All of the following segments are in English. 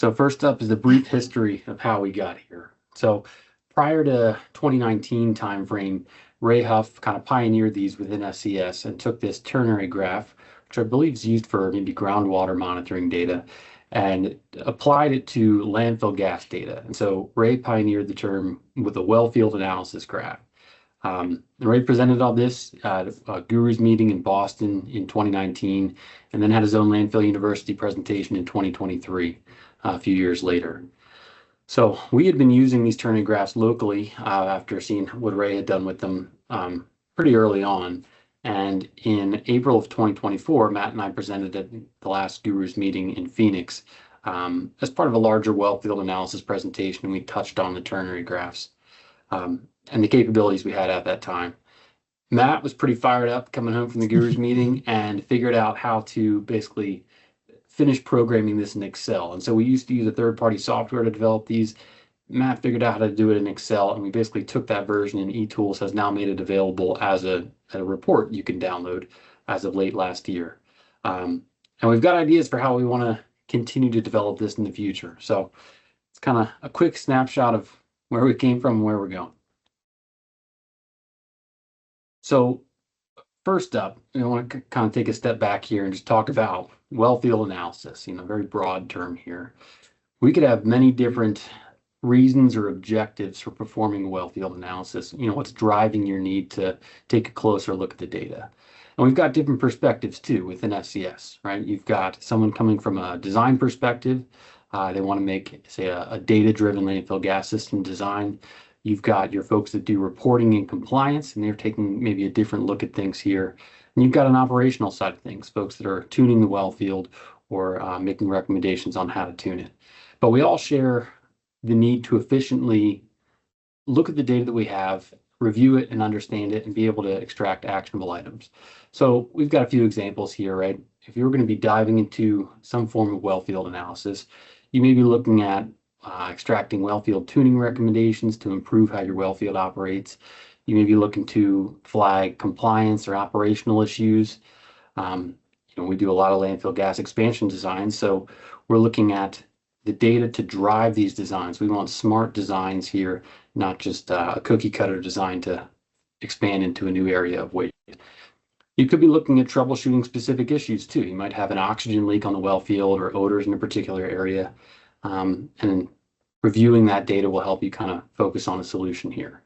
So first up is a brief history of how we got here. So prior to 2019 timeframe, Ray Huff kind of pioneered these within SCS and took this ternary graph, which I believe is used for maybe groundwater monitoring data, and applied it to landfill gas data. And so Ray pioneered the term with a well field analysis graph. Ray presented all this at a Gurus meeting in Boston in 2019, and then had his own Landfill University presentation in 2023, a few years later. So we had been using these ternary graphs locally after seeing what Ray had done with them pretty early on. And in April of 2024, Matt and I presented at the last Gurus meeting in Phoenix as part of a larger well field analysis presentation. We touched on the ternary graphs and the capabilities we had at that time. Matt was pretty fired up coming home from the Gurus meeting and figured out how to basically finish programming this in Excel. And so we used to use a third-party software to develop these. Matt figured out how to do it in Excel, and we basically took that version, and SCSeTools has now made it available as a report you can download as of late last year. And we've got ideas for how we want to continue to develop this in the future. So it's kind of a quick snapshot of where we came from and where we're going. So first up, I want to kind of take a step back here and just talk about well field analysis, very broad term here. We could have many different reasons or objectives for performing a well field analysis. What's driving your need to take a closer look at the data. And we've got different perspectives too within SCS, right? You've got someone coming from a design perspective. They want to make, say, a data-driven landfill gas system design. You've got your folks that do reporting and compliance, and they're taking maybe a different look at things here. And you've got an operational side of things, folks that are tuning the well field or making recommendations on how to tune it. But we all share the need to efficiently look at the data that we have, review it and understand it, and be able to extract actionable items. So we've got a few examples here, right? If you're going to be diving into some form of well field analysis, you may be looking at extracting well field tuning recommendations to improve how your well field operates. You may be looking to flag compliance or operational issues. We do a lot of landfill gas expansion designs, so we're looking at the data to drive these designs. We want smart designs here, not just a cookie cutter design to expand into a new area of waste. You could be looking at troubleshooting specific issues too. You might have an oxygen leak on the well field or odors in a particular area. And reviewing that data will help you kind of focus on a solution here.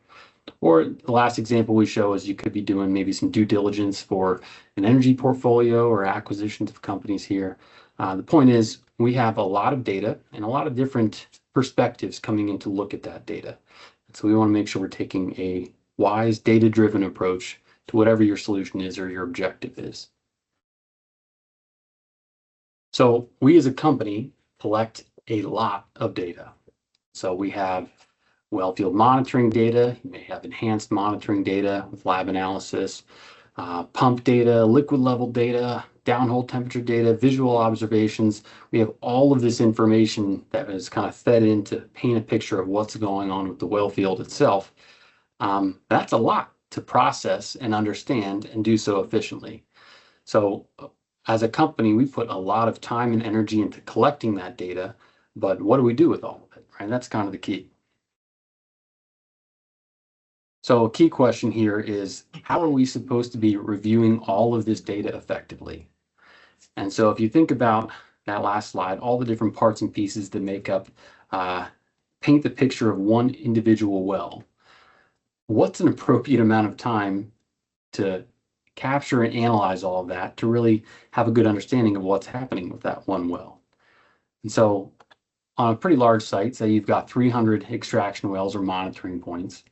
Or the last example we show is you could be doing maybe some due diligence for an energy portfolio or acquisitions of companies here. The point is we have a lot of data and a lot of different perspectives coming in to look at that data. And so we want to make sure we're taking a wise, data-driven approach to whatever your solution is or your objective is. So we as a company collect a lot of data. So we have well field monitoring data. You may have enhanced monitoring data with lab analysis, pump data, liquid level data, downhole temperature data, visual observations. We have all of this information that is kind of fed in to paint a picture of what's going on with the well field itself. That's a lot to process and understand and do so efficiently. So as a company, we put a lot of time and energy into collecting that data, but what do we do with all of it, right? That's kind of the key. So a key question here is, how are we supposed to be reviewing all of this data effectively? And so if you think about that last slide, all the different parts and pieces that make up, paint the picture of one individual well, what's an appropriate amount of time to capture and analyze all of that to really have a good understanding of what's happening with that one well? And so on a pretty large site, say you've got 300 extraction wells or monitoring points,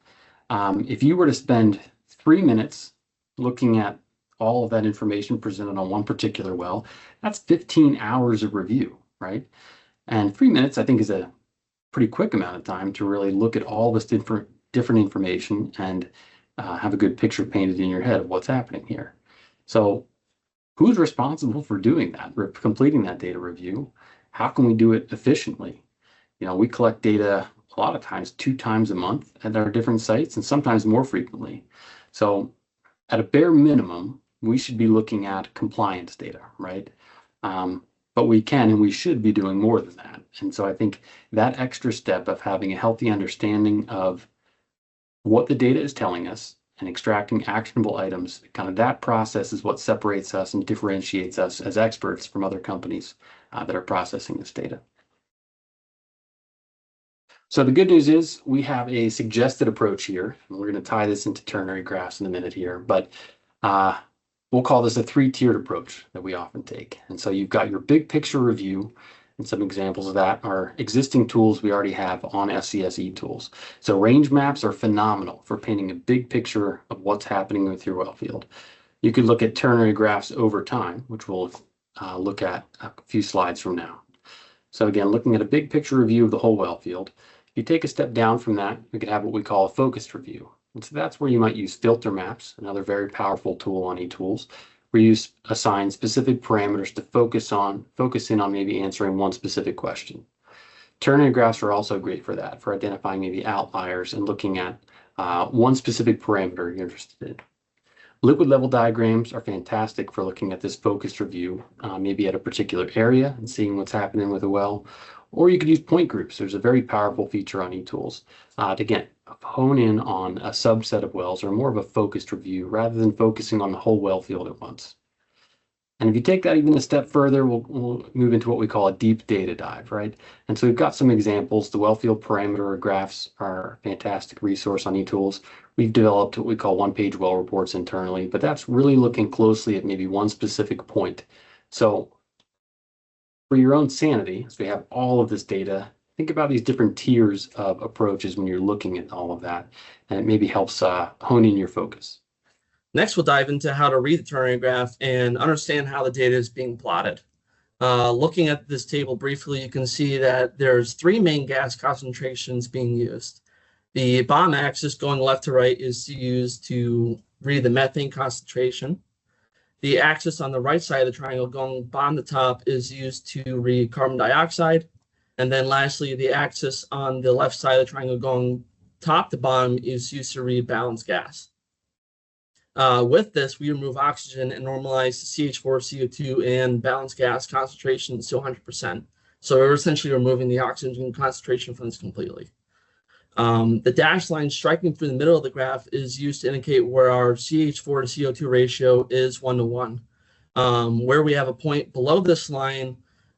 if you were to spend 3 minutes looking at all of that information presented on one particular well, that's 15 hours of review, right? And 3 minutes, I think, is a pretty quick amount of time to really look at all this different information and have a good picture painted in your head of what's happening here. So who's responsible for doing that, completing that data review? How can we do it efficiently? We collect data a lot of times 2 times a month at our different sites and sometimes more frequently. So at a bare minimum, we should be looking at compliance data, right? but we can and we should be doing more than that. And so I think that extra step of having a healthy understanding of what the data is telling us and extracting actionable items, kind of that process is what separates us and differentiates us as experts from other companies that are processing this data. So the good news is we have a suggested approach here, and we're going to tie this into ternary graphs in a minute here, but we'll call this a three-tiered approach that we often take. And so you've got your big picture review, and some examples of that are existing tools we already have on SCSeTools. So range maps are phenomenal for painting a big picture of what's happening with your well field. You could look at ternary graphs over time, which we'll look at a few slides from now. So again, looking at a big picture review of the whole well field. If you take a step down from that, we could have what we call a focused review. And so that's where you might use filter maps, another very powerful tool on eTools, where you assign specific parameters to focus in on maybe answering one specific question. Ternary graphs are also great for that, for identifying maybe outliers and looking at one specific parameter you're interested in. Liquid level diagrams are fantastic for looking at this focused review, maybe at a particular area and seeing what's happening with a well. Or you could use point groups. There's a very powerful feature on eTools to, again, hone in on a subset of wells or more of a focused review rather than focusing on the whole well field at once. And if you take that even a step further, we'll move into what we call a deep data dive, right? And so we've got some examples. The well field parameter graphs are a fantastic resource on eTools. We've developed what we call one-page well reports internally, but that's really looking closely at maybe one specific point. So for your own sanity, as we have all of this data, think about these different tiers of approaches when you're looking at all of that, and it maybe helps hone in your focus. Next, we'll dive into how to read the ternary graph and understand how the data is being plotted. Looking at this table briefly, you can see that there's three main gas concentrations being used. The bottom axis going left to right is used to read the methane concentration. The axis on the right side of the triangle going bottom to top is used to read carbon dioxide. And then lastly, the axis on the left side of the triangle going top to bottom is used to read balanced gas. With this, we remove oxygen and normalize the CH4, CO2, and balanced gas concentrations to 100%. So we're essentially removing the oxygen concentration from this completely. The dashed line striking through the middle of the graph is used to indicate where our CH4 to CO2 ratio is 1:1. Where we have a point below this line,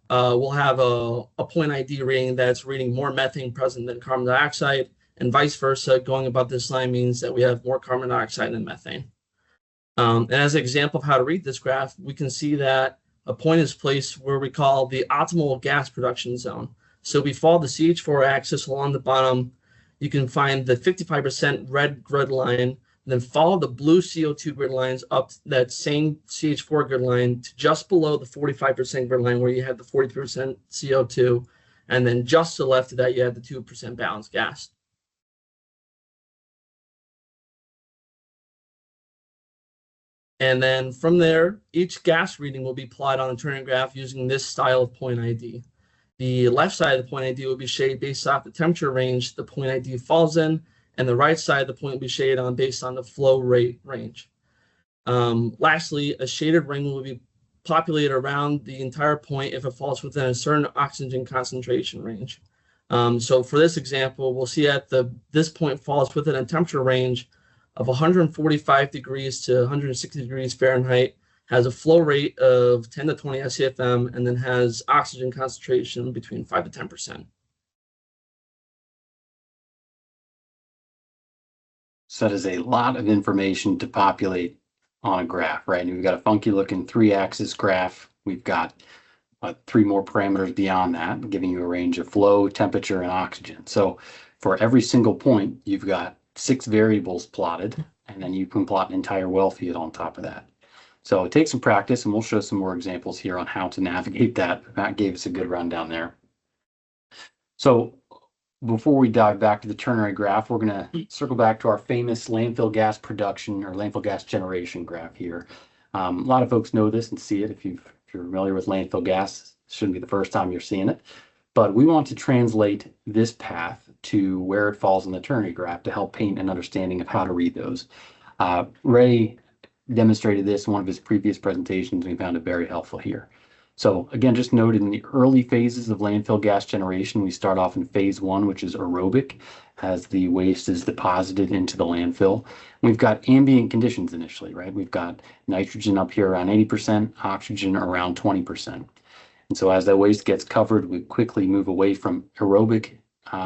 we'll have a point ID reading that's reading more methane present than carbon dioxide, and vice versa. Going above this line means that we have more carbon dioxide than methane. And as an example of how to read this graph, we can see that a point is placed where we call the optimal gas production zone. So we follow the CH4 axis along the bottom. You can find the 55% red grid line, then follow the blue CO2 grid lines up that same CH4 grid line to just below the 45% grid line where you have the 40% CO2. And then just to the left of that, you have the 2% balanced gas. And then from there, each gas reading will be plotted on a ternary graph using this style of point ID. The left side of the point ID will be shaded based off the temperature range the point ID falls in, and the right side of the point will be shaded on based on the flow rate range. Lastly, a shaded ring will be populated around the entire point if it falls within a certain oxygen concentration range. So for this example, we'll see that this point falls within a temperature range of 145 degrees to 160 degrees Fahrenheit, has a flow rate of 10 to 20 SCFM, and then has oxygen concentration between 5 to 10%. So that is a lot of information to populate on a graph, right? And we've got a funky looking 3-axis graph. We've got 3 more parameters beyond that, giving you a range of flow, temperature, and oxygen. So for every single point, you've got 6 variables plotted, and then you can plot an entire well field on top of that. So it takes some practice, and we'll show some more examples here on how to navigate that. Matt gave us a good rundown there. So before we dive back to the ternary graph, we're going to circle back to our famous landfill gas production or landfill gas generation graph here. A lot of folks know this and see it. If you're familiar with landfill gas, it shouldn't be the first time you're seeing it. But we want to translate this path to where it falls in the ternary graph to help paint an understanding of how to read those. Ray demonstrated this in one of his previous presentations, and we found it very helpful here. So again, just noted in the early phases of landfill gas generation, we start off in phase 1, which is aerobic, as the waste is deposited into the landfill. We've got ambient conditions initially, right? We've got nitrogen up here around 80%, oxygen around 20%. And so as that waste gets covered, we quickly move away from aerobic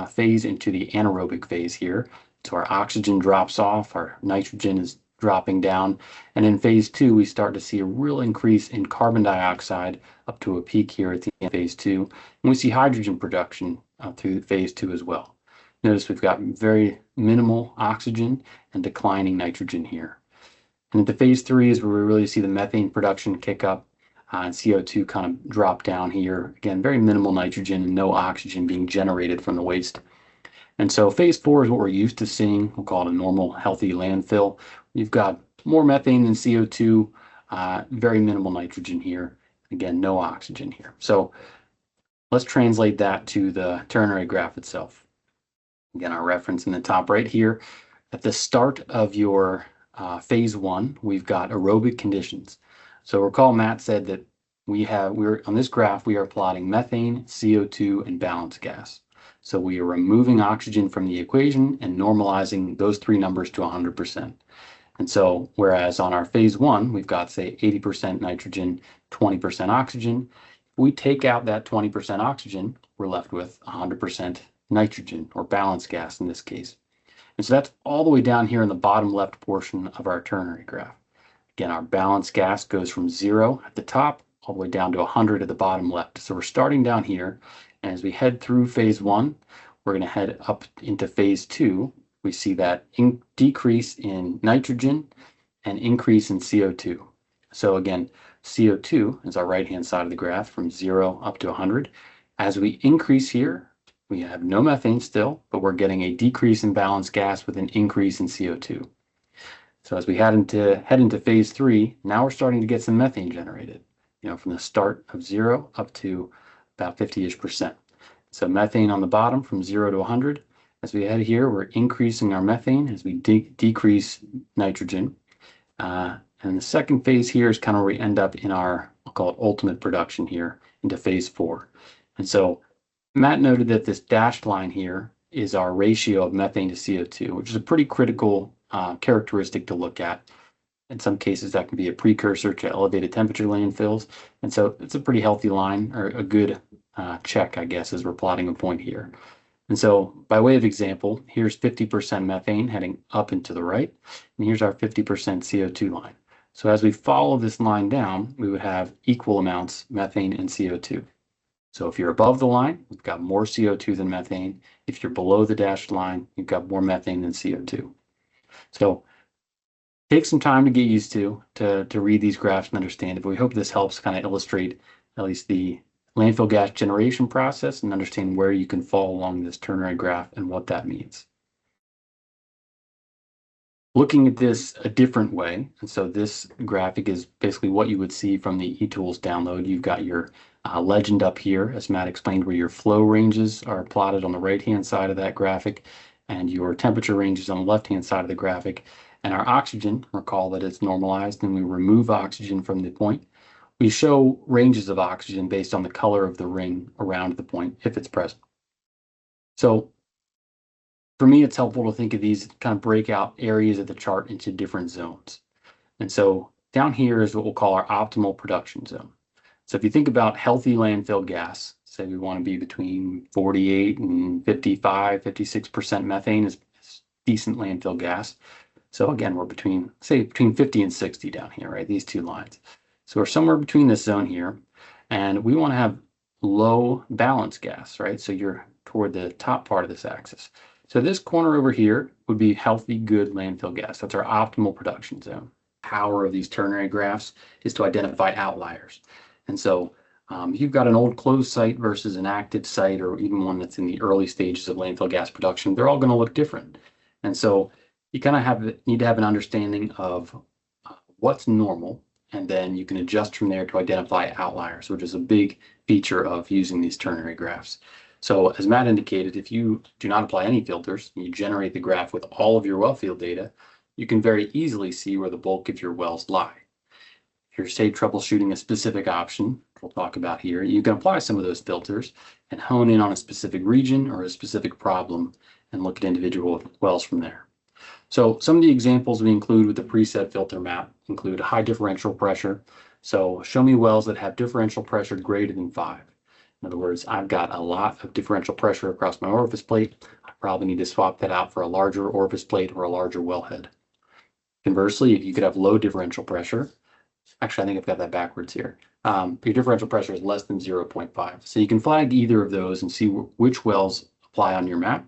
phase into the anaerobic phase here. So our oxygen drops off, our nitrogen is dropping down. And in phase 2, we start to see a real increase in carbon dioxide up to a peak here at the end of phase 2. And we see hydrogen production through phase 2 as well. Notice we've got very minimal oxygen and declining nitrogen here. And into phase 3 is where we really see the methane production kick up and CO2 kind of drop down here. Again, very minimal nitrogen and no oxygen being generated from the waste. And so phase 4 is what we're used to seeing. We'll call it a normal, healthy landfill. You've got more methane than CO2, very minimal nitrogen here. Again, no oxygen here. So let's translate that to the ternary graph itself. Again, our reference in the top right here. At the start of your phase 1, we've got aerobic conditions. So recall Matt said that we're on this graph, we are plotting methane, CO2, and balance gas. So we are removing oxygen from the equation and normalizing those three numbers to 100%. And so, whereas on our phase 1, we've got, say, 80% nitrogen, 20% oxygen. If we take out that 20% oxygen, we're left with 100% nitrogen, or balance gas in this case. And so that's all the way down here in the bottom left portion of our ternary graph. Again, our balance gas goes from 0 at the top all the way down to 100 at the bottom left. So we're starting down here, and as we head through phase 1, we're going to head up into phase 2. We see that decrease in nitrogen and increase in CO2. So again, CO2 is our right-hand side of the graph from 0 up to 100. As we increase here, we have no methane still, but we're getting a decrease in balance gas with an increase in CO2. So as we head into phase 3, now we're starting to get some methane generated, from the start of 0 up to about 50-ish%. So methane on the bottom from 0 to 100. As we head here, we're increasing our methane as we decrease nitrogen. And the second phase here is kind of where we end up in our, I'll call it ultimate production here, into phase 4. And so Matt noted that this dashed line here is our ratio of methane to CO2, which is a pretty critical characteristic to look at. In some cases, that can be a precursor to elevated temperature landfills. And so it's a pretty healthy line, or a good check, I guess, as we're plotting a point here. And so by way of example, here's 50% methane heading up and to the right, and here's our 50% CO2 line. So as we follow this line down, we would have equal amounts methane and CO2. So if you're above the line, we've got more CO2 than methane. If you're below the dashed line, you've got more methane than CO2. So take some time to get used to read these graphs and understand it, but we hope this helps kind of illustrate at least the landfill gas generation process and understand where you can fall along this ternary graph and what that means. Looking at this a different way, and so this graphic is basically what you would see from the eTools download. You've got your legend up here, as Matt explained, where your flow ranges are plotted on the right-hand side of that graphic, and your temperature ranges on the left-hand side of the graphic. And our oxygen, recall that it's normalized, and we remove oxygen from the point. We show ranges of oxygen based on the color of the ring around the point, if it's present. So for me, it's helpful to think of these kind of breakout areas of the chart into different zones. And so down here is what we'll call our optimal production zone. So if you think about healthy landfill gas, say we want to be between 48 and 55, 56% methane is decent landfill gas. So again, we're between 50 and 60 down here, right? These two lines. So we're somewhere between this zone here, and we want to have low balance gas, right? So you're toward the top part of this axis. So this corner over here would be healthy, good landfill gas. That's our optimal production zone. The power of these ternary graphs is to identify outliers. And so you've got an old closed site versus an active site, or even one that's in the early stages of landfill gas production, they're all going to look different. And so you kind of need to have an understanding of what's normal, and then you can adjust from there to identify outliers, which is a big feature of using these ternary graphs. So as Matt indicated, if you do not apply any filters, and you generate the graph with all of your well field data, you can very easily see where the bulk of your wells lie. If you're, say, troubleshooting a specific option, we'll talk about here, you can apply some of those filters and hone in on a specific region or a specific problem and look at individual wells from there. So some of the examples we include with the preset filter map include high differential pressure. So show me wells that have differential pressure greater than 5. In other words, I've got a lot of differential pressure across my orifice plate. I probably need to swap that out for a larger orifice plate or a larger wellhead. Conversely, if you could have low differential pressure, actually, I think I've got that backwards here. Your differential pressure is less than 0.5. So you can flag either of those and see which wells apply on your map.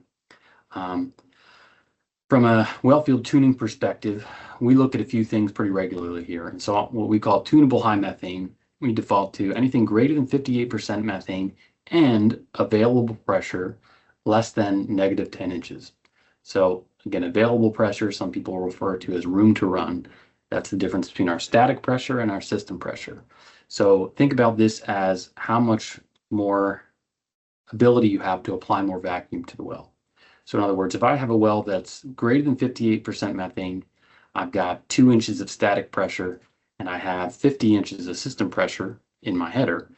From a wellfield tuning perspective, we look at a few things pretty regularly here. And so what we call tunable high methane, we default to anything greater than 58% methane and available pressure less than negative 10 inches. So again, available pressure, some people refer to as room to run. That's the difference between our static pressure and our system pressure. So think about this as how much more ability you have to apply more vacuum to the well. So in other words, if I have a well that's greater than 58% methane, I've got 2 inches of static pressure, and I have 50 inches of system pressure in my header,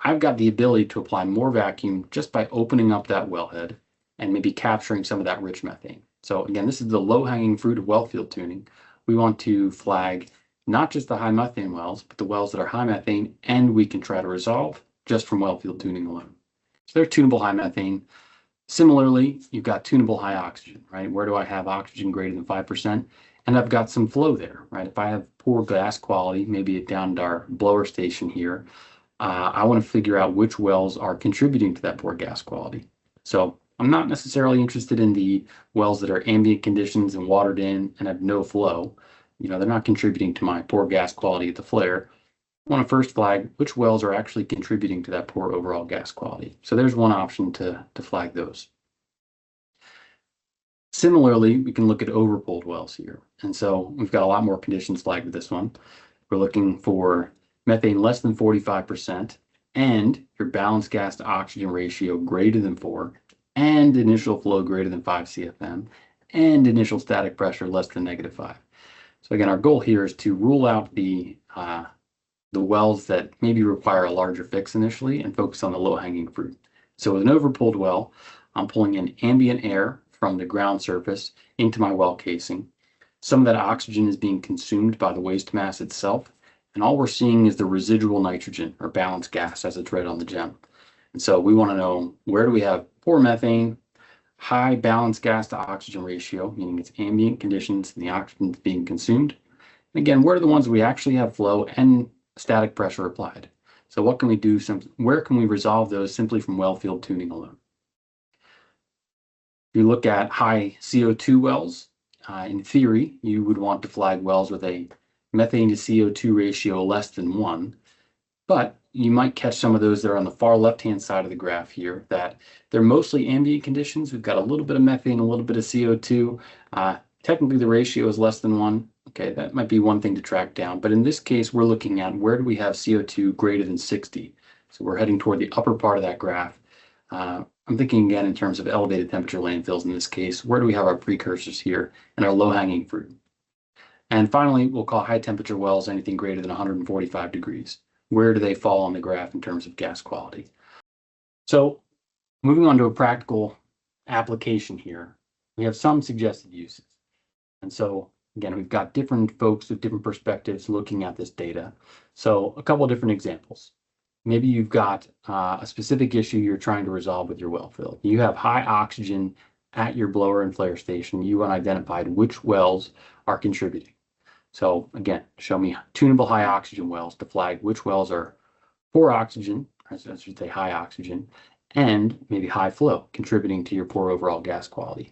I've got the ability to apply more vacuum just by opening up that wellhead and maybe capturing some of that rich methane. So again, this is the low-hanging fruit of wellfield tuning. We want to flag not just the high methane wells, but the wells that are high methane, and we can try to resolve just from wellfield tuning alone. So they're tunable high methane. Similarly, you've got tunable high oxygen, right? Where do I have oxygen greater than 5%? And I've got some flow there, right? If I have poor gas quality, maybe down to our blower station here, I want to figure out which wells are contributing to that poor gas quality. So I'm not necessarily interested in the wells that are ambient conditions and watered in and have no flow. You know, they're not contributing to my poor gas quality at the flare. I want to first flag which wells are actually contributing to that poor overall gas quality. So there's one option to flag those. Similarly, we can look at overpulled wells here. And so we've got a lot more conditions flagged with this one. We're looking for methane less than 45% and your balanced gas to oxygen ratio greater than 4 and initial flow greater than 5 CFM and initial static pressure less than -5. So again, our goal here is to rule out the wells that maybe require a larger fix initially and focus on the low-hanging fruit. So with an overpulled well, I'm pulling in ambient air from the ground surface into my well casing. Some of that oxygen is being consumed by the waste mass itself, and all we're seeing is the residual nitrogen or balanced gas as it's read on the gem. And so we want to know, where do we have poor methane, high balanced gas to oxygen ratio, meaning it's ambient conditions and the oxygen is being consumed. And again, where are the ones we actually have flow and static pressure applied? So what can we do? Where can we resolve those simply from wellfield tuning alone? If you look at high CO2 wells, in theory, you would want to flag wells with a methane to CO2 ratio less than 1, but you might catch some of those that are on the far left-hand side of the graph here, that they're mostly ambient conditions. We've got a little bit of methane, a little bit of CO2. Technically, the ratio is less than 1. Okay, that might be one thing to track down. But in this case, we're looking at where do we have CO2 greater than 60. So we're heading toward the upper part of that graph. I'm thinking again in terms of elevated temperature landfills in this case. Where do we have our precursors here and our low-hanging fruit? And finally, we'll call high temperature wells anything greater than 145 degrees. Where do they fall on the graph in terms of gas quality? So moving on to a practical application here, we have some suggested uses. And so again, we've got different folks with different perspectives looking at this data. So a couple of different examples. Maybe you've got a specific issue you're trying to resolve with your well field. You have high oxygen at your blower and flare station. You want identified which wells are contributing. So again, show me tunable high oxygen wells to flag which wells are poor oxygen, or I should say high oxygen, and maybe high flow, contributing to your poor overall gas quality.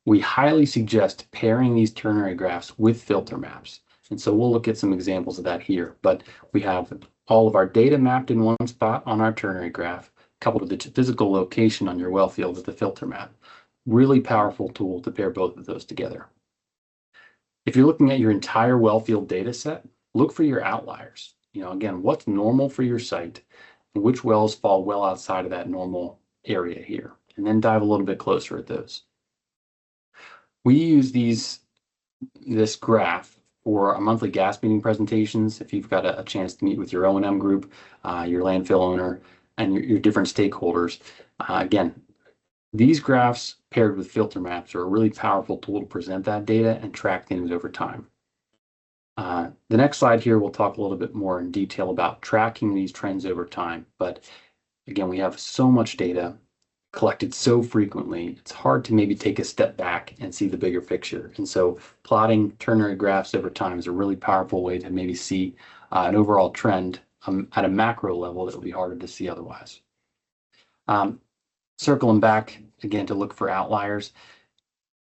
We highly suggest pairing these ternary graphs with filter maps. And so we'll look at some examples of that here, but we have all of our data mapped in one spot on our ternary graph, coupled with the physical location on your well field with the filter map. Really powerful tool to pair both of those together. If you're looking at your entire well field data set, look for your outliers. You know, again, what's normal for your site and which wells fall well outside of that normal area here, and then dive a little bit closer at those. We use this graph for our monthly gas meeting presentations, if you've got a chance to meet with your O&M group, your landfill owner, and your different stakeholders. Again, these graphs paired with filter maps are a really powerful tool to present that data and track things over time. The next slide here, we'll talk a little bit more in detail about tracking these trends over time. But again, we have so much data collected so frequently, it's hard to maybe take a step back and see the bigger picture. And so plotting ternary graphs over time is a really powerful way to maybe see an overall trend at a macro level that would be harder to see otherwise. Circling back again to look for outliers,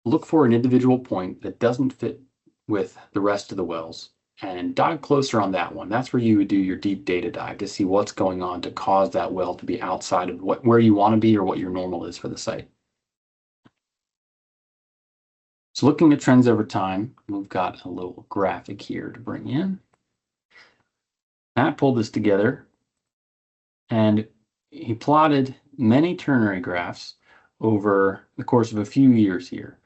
look for an individual point that doesn't fit with the rest of the wells and dive closer on that one. That's where you would do your deep data dive to see what's going on to cause that well to be outside of where you want to be or what your normal is for the site. So looking at trends over time, we've got a little graphic here to bring in. Matt pulled this together and he plotted many ternary graphs over the course of a few years here.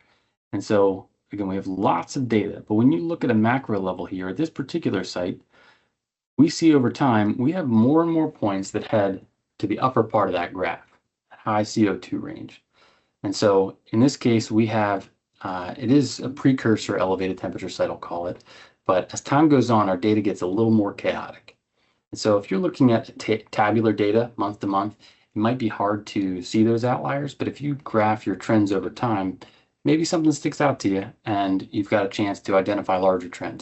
And so again, we have lots of data, but when you look at a macro level here at this particular site, we see over time, we have more and more points that head to the upper part of that graph, high CO2 range. And so in this case, we have, it is a precursor elevated temperature site, I'll call it. But as time goes on, our data gets a little more chaotic. And so if you're looking at tabular data month to month, it might be hard to see those outliers, but if you graph your trends over time, maybe something sticks out to you and you've got a chance to identify larger trends.